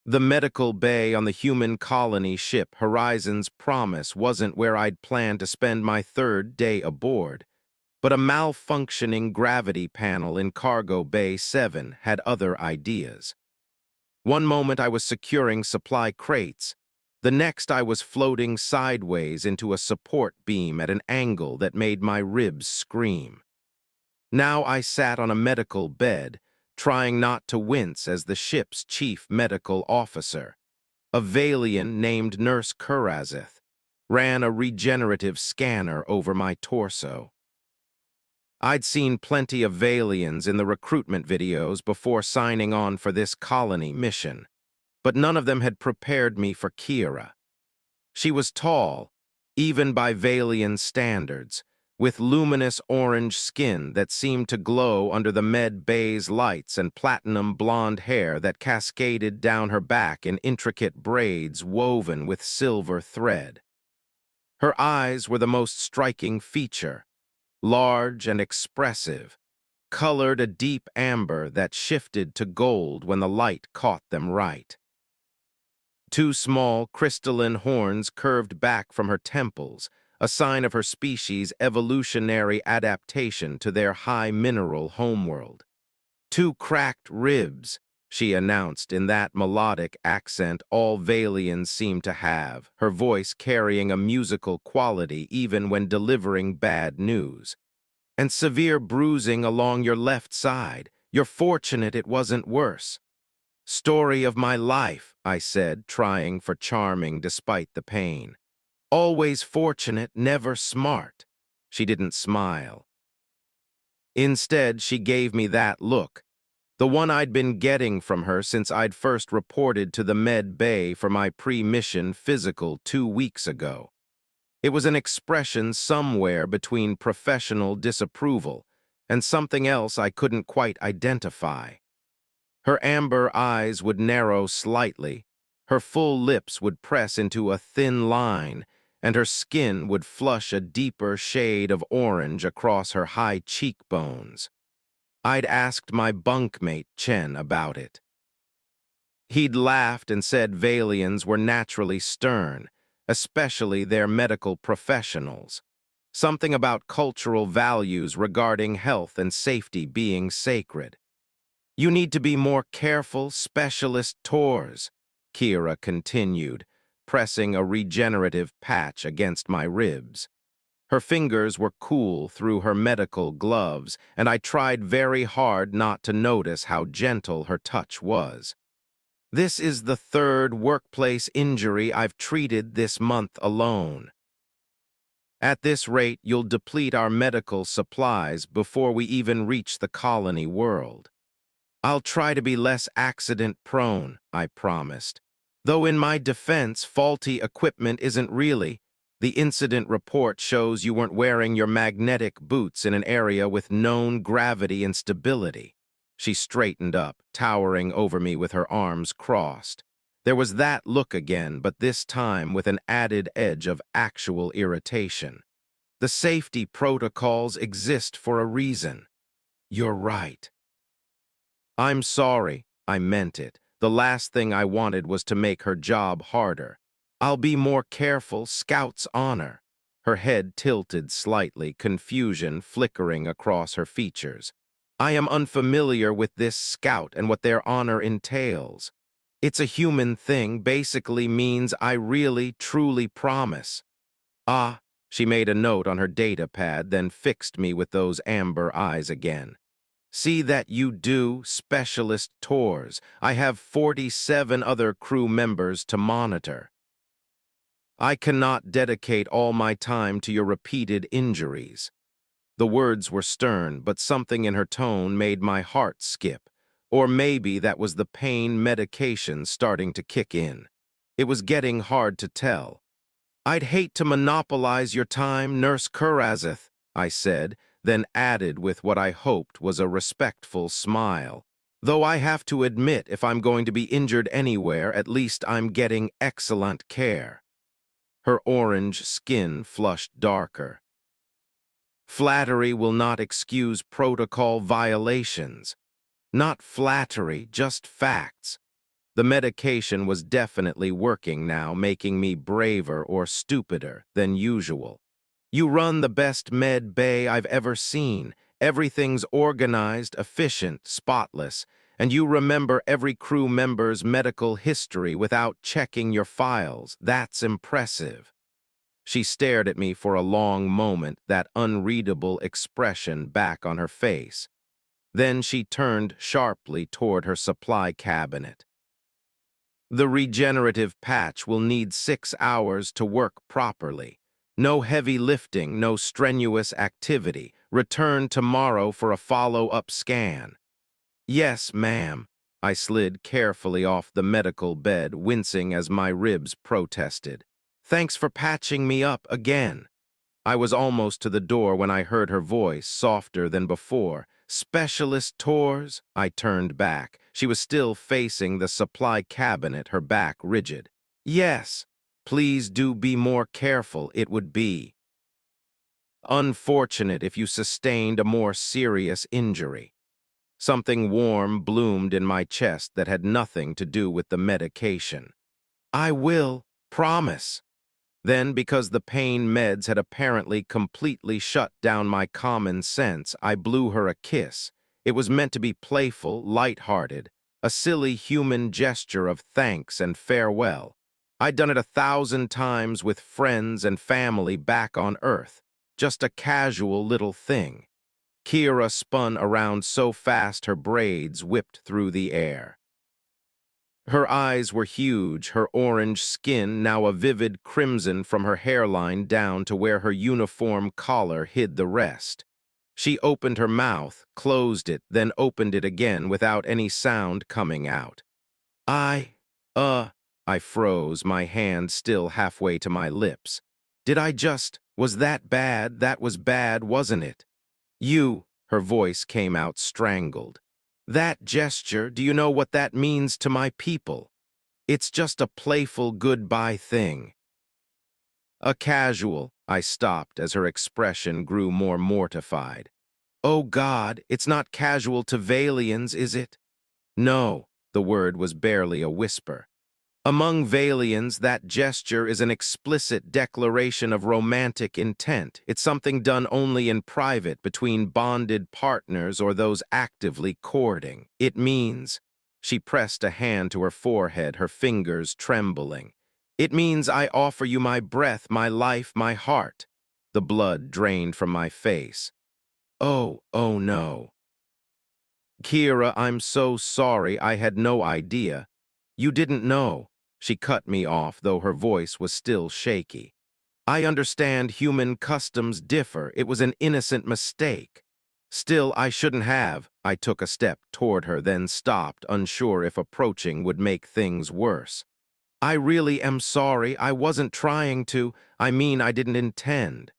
The medical bay on the human colony ship Horizon's Promise wasn't where I'd planned to spend my third day aboard, but a malfunctioning gravity panel in Cargo Bay 7 had other ideas. One moment I was securing supply crates, the next I was floating sideways into a support beam at an angle that made my ribs scream. Now I sat on a medical bed, trying not to wince as the ship's chief medical officer, a Valian named Nurse Kurazeth, ran a regenerative scanner over my torso. I'd seen plenty of Valians in the recruitment videos before signing on for this colony mission, but none of them had prepared me for Kira. She was tall, even by Valian standards, with luminous orange skin that seemed to glow under the med bay's lights and platinum blonde hair that cascaded down her back in intricate braids woven with silver thread. Her eyes were the most striking feature, large and expressive, colored a deep amber that shifted to gold when the light caught them right. Two small, crystalline horns curved back from her temples, a sign of her species' evolutionary adaptation to their high mineral homeworld. Two cracked ribs, she announced in that melodic accent all Valians seem to have, her voice carrying a musical quality even when delivering bad news. And severe bruising along your left side. You're fortunate it wasn't worse. Story of my life, I said, trying for charming despite the pain. Always fortunate, never smart. She didn't smile. Instead, she gave me that look, the one I'd been getting from her since I'd first reported to the med bay for my pre-mission physical 2 weeks ago. It was an expression somewhere between professional disapproval and something else I couldn't quite identify. Her amber eyes would narrow slightly, her full lips would press into a thin line, and her skin would flush a deeper shade of orange across her high cheekbones. I'd asked my bunkmate, Chen, about it. He'd laughed and said Valians were naturally stern, especially their medical professionals. Something about cultural values regarding health and safety being sacred. You need to be more careful, specialist tours, Kira continued, pressing a regenerative patch against my ribs. Her fingers were cool through her medical gloves, and I tried very hard not to notice how gentle her touch was. This is the third workplace injury I've treated this month alone. At this rate, you'll deplete our medical supplies before we even reach the colony world. I'll try to be less accident-prone, I promised. Though in my defense, faulty equipment isn't really. The incident report shows you weren't wearing your magnetic boots in an area with known gravity and stability. She straightened up, towering over me with her arms crossed. There was that look again, but this time with an added edge of actual irritation. The safety protocols exist for a reason. You're right. I'm sorry, I meant it. The last thing I wanted was to make her job harder. I'll be more careful, Scout's honor. Her head tilted slightly, confusion flickering across her features. I am unfamiliar with this Scout and what their honor entails. It's a human thing, basically means I really, truly promise. Ah, she made a note on her data pad, then fixed me with those amber eyes again. See that you do specialist tours. I have 47 other crew members to monitor. I cannot dedicate all my time to your repeated injuries. The words were stern, but something in her tone made my heart skip. Or maybe that was the pain medication starting to kick in. It was getting hard to tell. I'd hate to monopolize your time, Nurse Kurazeth, I said, then added with what I hoped was a respectful smile. Though I have to admit, if I'm going to be injured anywhere, at least I'm getting excellent care. Her orange skin flushed darker. Flattery will not excuse protocol violations. Not flattery, just facts. The medication was definitely working now, making me braver or stupider than usual. You run the best med bay I've ever seen. Everything's organized, efficient, spotless, and you remember every crew member's medical history without checking your files. That's impressive. She stared at me for a long moment, that unreadable expression back on her face. Then she turned sharply toward her supply cabinet. The regenerative patch will need 6 hours to work properly. No heavy lifting, no strenuous activity. Return tomorrow for a follow-up scan. Yes, ma'am. I slid carefully off the medical bed, wincing as my ribs protested. Thanks for patching me up again. I was almost to the door when I heard her voice, softer than before. Specialist tours? I turned back. She was still facing the supply cabinet, her back rigid. Yes, please do be more careful. It would be unfortunate if you sustained a more serious injury. Something warm bloomed in my chest that had nothing to do with the medication. I will, promise. Then, because the pain meds had apparently completely shut down my common sense, I blew her a kiss. It was meant to be playful, light-hearted, a silly human gesture of thanks and farewell. I'd done it 1,000 times with friends and family back on Earth. Just a casual little thing. Kira spun around so fast her braids whipped through the air. Her eyes were huge, her orange skin now a vivid crimson from her hairline down to where her uniform collar hid the rest. She opened her mouth, closed it, then opened it again without any sound coming out. I froze, my hand still halfway to my lips. Was that bad? That was bad, wasn't it? Her voice came out strangled. That gesture, do you know what that means to my people? It's just a playful goodbye thing. A casual, I stopped as her expression grew more mortified. Oh God, it's not casual to Valians, is it? No, the word was barely a whisper. Among Valians, that gesture is an explicit declaration of romantic intent. It's something done only in private between bonded partners or those actively courting. It means, she pressed a hand to her forehead, her fingers trembling. It means I offer you my breath, my life, my heart. The blood drained from my face. Oh no. Kira, I'm so sorry, I had no idea. You didn't know. She cut me off, though her voice was still shaky. I understand human customs differ. It was an innocent mistake. Still, I shouldn't have. I took a step toward her, then stopped, unsure if approaching would make things worse. I really am sorry. I wasn't trying to. I didn't intend.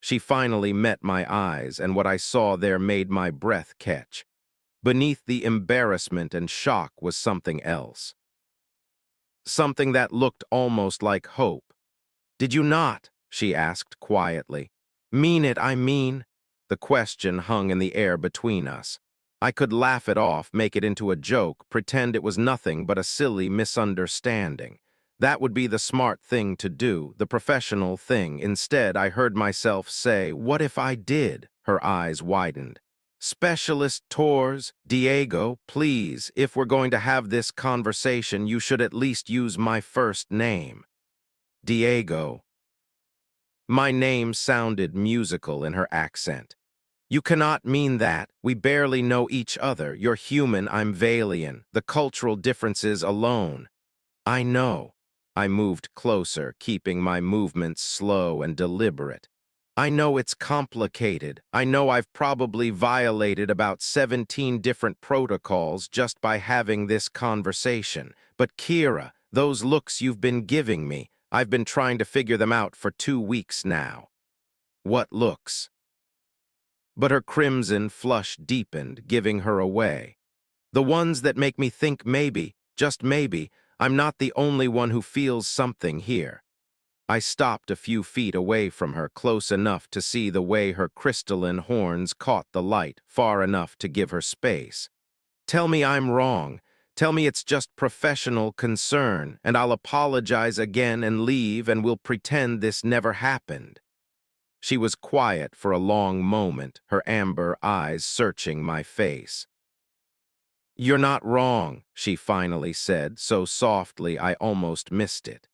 She finally met my eyes, and what I saw there made my breath catch. Beneath the embarrassment and shock was something else. Something that looked almost like hope. Did you not? She asked quietly. Mean it, I mean. The question hung in the air between us. I could laugh it off, make it into a joke, pretend it was nothing but a silly misunderstanding. That would be the smart thing to do, the professional thing. Instead, I heard myself say, what if I did? Her eyes widened. Specialist tours, Diego, please, if we're going to have this conversation, you should at least use my first name. Diego. My name sounded musical in her accent. You cannot mean that. We barely know each other. You're human, I'm Valian. The cultural differences alone. I know. I moved closer, keeping my movements slow and deliberate. I know it's complicated. I know I've probably violated about 17 different protocols just by having this conversation. But Kira, those looks you've been giving me, I've been trying to figure them out for 2 weeks now. What looks? But her crimson flush deepened, giving her away. The ones that make me think maybe, just maybe, I'm not the only one who feels something here. I stopped a few feet away from her, close enough to see the way her crystalline horns caught the light, far enough to give her space. Tell me I'm wrong. Tell me it's just professional concern, and I'll apologize again and leave, and we'll pretend this never happened." She was quiet for a long moment, her amber eyes searching my face. "You're not wrong," she finally said, so softly I almost missed it.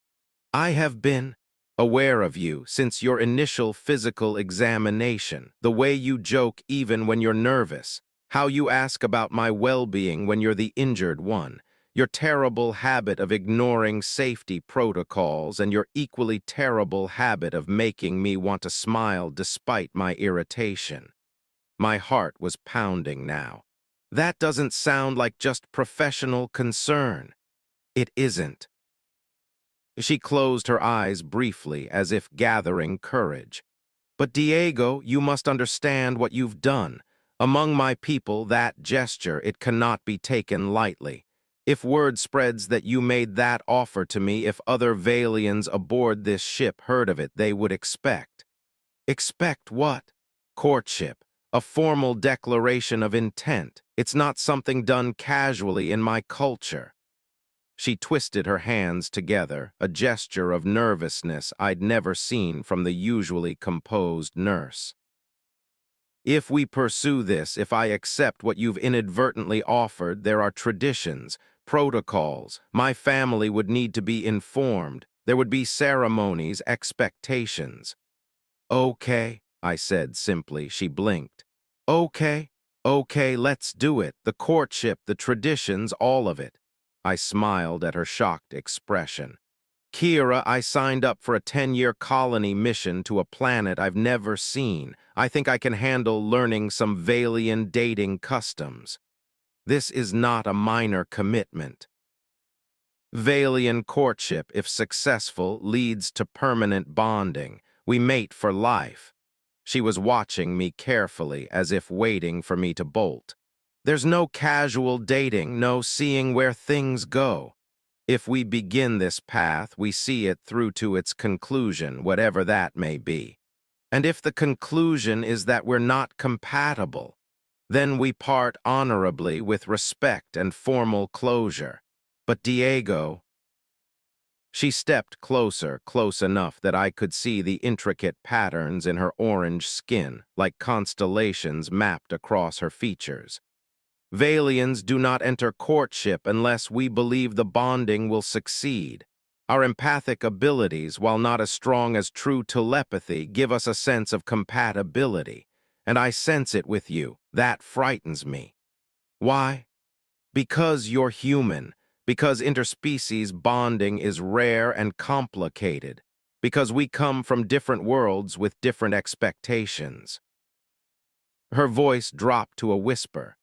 "I have been aware of you since your initial physical examination, the way you joke even when you're nervous, how you ask about my well-being when you're the injured one, your terrible habit of ignoring safety protocols, and your equally terrible habit of making me want to smile despite my irritation." My heart was pounding now. That doesn't sound like just professional concern. It isn't. She closed her eyes briefly, as if gathering courage. "But Diego, you must understand what you've done. Among my people, that gesture, it cannot be taken lightly. If word spreads that you made that offer to me, if other Valians aboard this ship heard of it, they would expect." "Expect what?" "Courtship. A formal declaration of intent. It's not something done casually in my culture." She twisted her hands together, a gesture of nervousness I'd never seen from the usually composed nurse. "If we pursue this, if I accept what you've inadvertently offered, there are traditions, protocols. My family would need to be informed. There would be ceremonies, expectations." "Okay," I said simply. She blinked. "Okay, okay, let's do it. The courtship, the traditions, all of it." I smiled at her shocked expression. "Kira, I signed up for a 10-year colony mission to a planet I've never seen. I think I can handle learning some Valian dating customs. This is not a minor commitment. Valian courtship, if successful, leads to permanent bonding. We mate for life." She was watching me carefully, as if waiting for me to bolt. "There's no casual dating, no seeing where things go. If we begin this path, we see it through to its conclusion, whatever that may be. And if the conclusion is that we're not compatible, then we part honorably with respect and formal closure. But Diego—" She stepped closer, close enough that I could see the intricate patterns in her orange skin, like constellations mapped across her features. "Valians do not enter courtship unless we believe the bonding will succeed. Our empathic abilities, while not as strong as true telepathy, give us a sense of compatibility. And I sense it with you. That frightens me. Why? Because you're human. Because interspecies bonding is rare and complicated. Because we come from different worlds with different expectations." Her voice dropped to a whisper.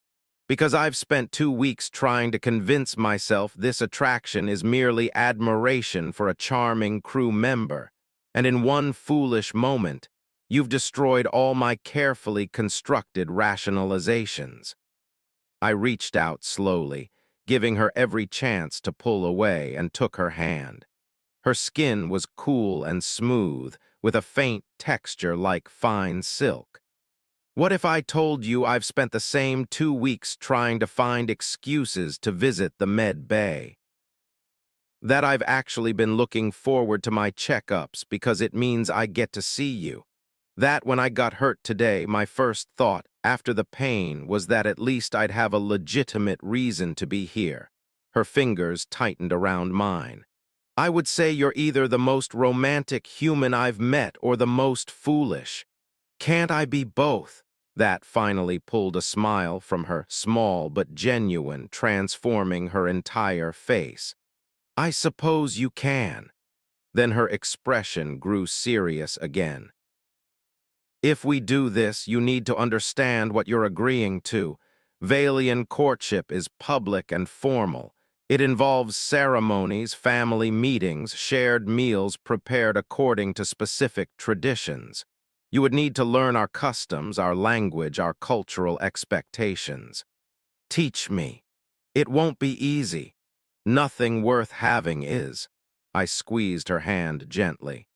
"Because I've spent 2 weeks trying to convince myself this attraction is merely admiration for a charming crew member, and in one foolish moment, you've destroyed all my carefully constructed rationalizations." I reached out slowly, giving her every chance to pull away, and took her hand. Her skin was cool and smooth, with a faint texture like fine silk. "What if I told you I've spent the same 2 weeks trying to find excuses to visit the Med Bay? That I've actually been looking forward to my checkups because it means I get to see you? That when I got hurt today, my first thought, after the pain, was that at least I'd have a legitimate reason to be here." Her fingers tightened around mine. "I would say you're either the most romantic human I've met or the most foolish. Can't I be both?" That finally pulled a smile from her, small but genuine, transforming her entire face. "I suppose you can." Then her expression grew serious again. "If we do this, you need to understand what you're agreeing to. Valian courtship is public and formal. It involves ceremonies, family meetings, shared meals prepared according to specific traditions. You would need to learn our customs, our language, our cultural expectations. Teach me. It won't be easy. Nothing worth having is." I squeezed her hand gently.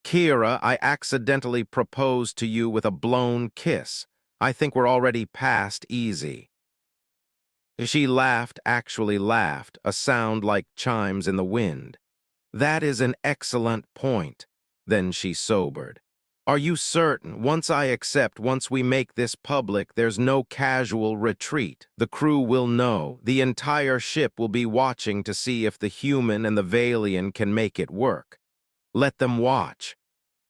"Kira, I accidentally proposed to you with a blown kiss. I think we're already past easy." She laughed, actually laughed, a sound like chimes in the wind. That is an excellent point. Then she sobered. Are you certain, once we make this public, there's no casual retreat? The crew will know. The entire ship will be watching to see if the human and the Valian can make it work. Let them watch.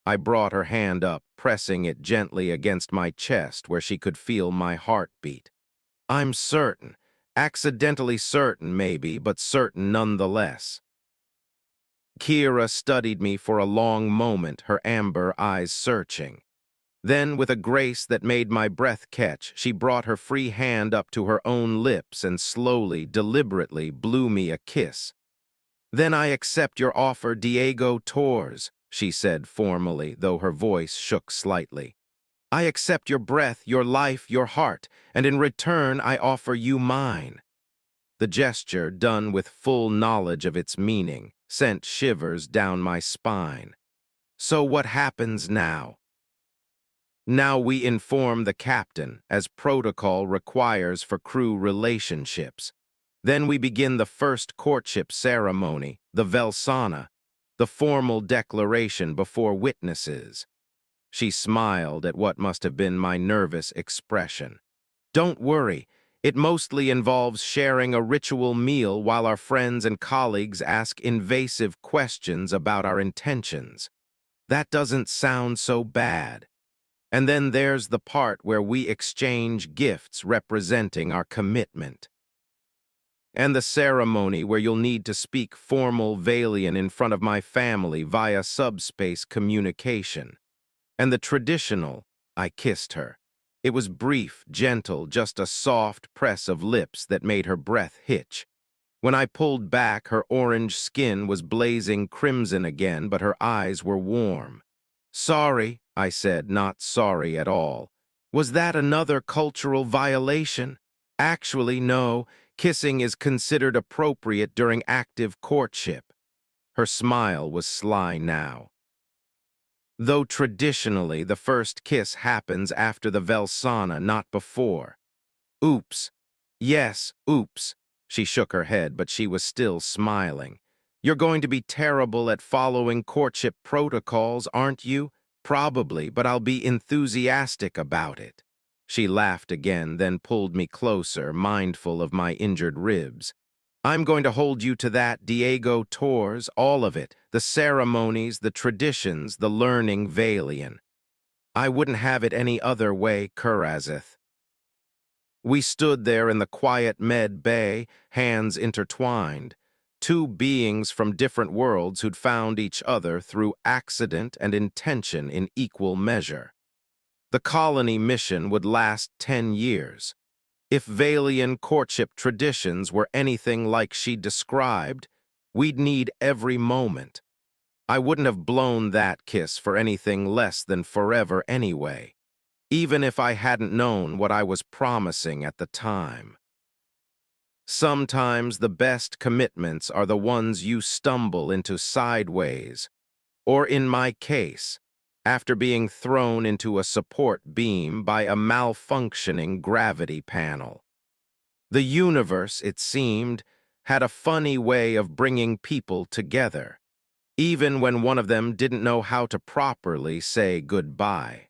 I brought her hand up, pressing it gently against my chest where she could feel my heartbeat. I'm certain. Accidentally certain, maybe, but certain nonetheless. Kira studied me for a long moment, her amber eyes searching. Then, with a grace that made my breath catch, she brought her free hand up to her own lips and slowly, deliberately blew me a kiss. Then I accept your offer, Diego Torres, she said formally, though her voice shook slightly. I accept your breath, your life, your heart, and in return I offer you mine. The gesture, done with full knowledge of its meaning, sent shivers down my spine. So what happens now? Now we inform the captain, as protocol requires for crew relationships. Then we begin the first courtship ceremony, the Velsana, the formal declaration before witnesses. She smiled at what must have been my nervous expression. Don't worry, it mostly involves sharing a ritual meal while our friends and colleagues ask invasive questions about our intentions. That doesn't sound so bad. And then there's the part where we exchange gifts representing our commitment. And the ceremony where you'll need to speak formal Valian in front of my family via subspace communication. And the traditional, I kissed her. It was brief, gentle, just a soft press of lips that made her breath hitch. When I pulled back, her orange skin was blazing crimson again, but her eyes were warm. Sorry, I said, not sorry at all. Was that another cultural violation? Actually, no. Kissing is considered appropriate during active courtship. Her smile was sly now. Though traditionally the first kiss happens after the Velsana, not before. Oops. Yes, oops. She shook her head, but she was still smiling. You're going to be terrible at following courtship protocols, aren't you? Probably, but I'll be enthusiastic about it. She laughed again, then pulled me closer, mindful of my injured ribs. I'm going to hold you to that, Diego Torres, all of it, the ceremonies, the traditions, the learning Valian. I wouldn't have it any other way, Kurazeth. We stood there in the quiet med bay, hands intertwined, two beings from different worlds who'd found each other through accident and intention in equal measure. The colony mission would last 10 years. If Valian courtship traditions were anything like she described, we'd need every moment. I wouldn't have blown that kiss for anything less than forever anyway, even if I hadn't known what I was promising at the time. Sometimes the best commitments are the ones you stumble into sideways, or in my case, after being thrown into a support beam by a malfunctioning gravity panel. The universe, it seemed, had a funny way of bringing people together, even when one of them didn't know how to properly say goodbye.